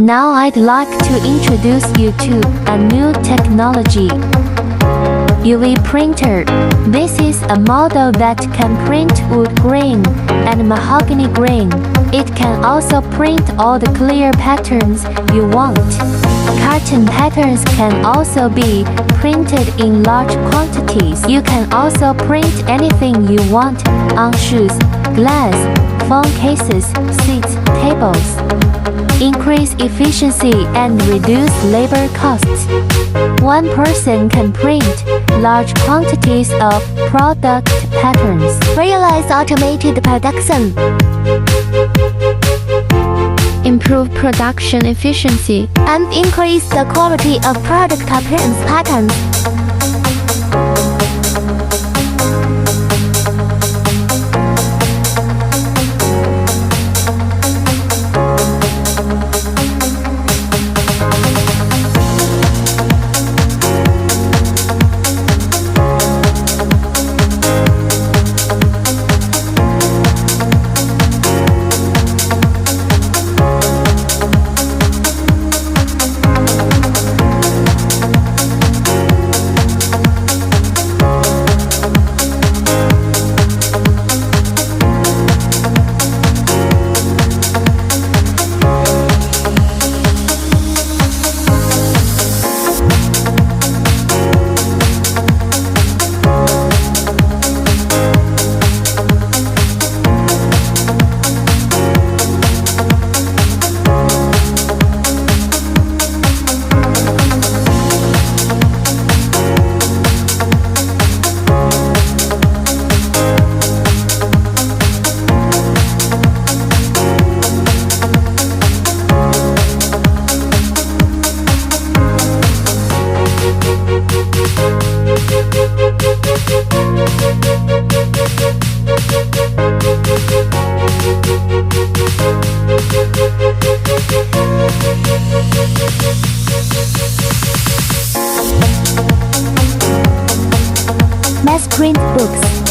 Now I'd like to introduce you to a new technology. UV printer. This is a model that can print wood grain and mahogany grain. It can also print all the clear patterns you want. Cartoon patterns can also be printed in large quantities. You can also print anything you want on shoes, glass, phone cases, seats, tables. Increase efficiency and reduce labor costs. One person can print large quantities of product patterns. Realize automated production. Improve production efficiency And increase the quality of product appearance patterns. Mass print books.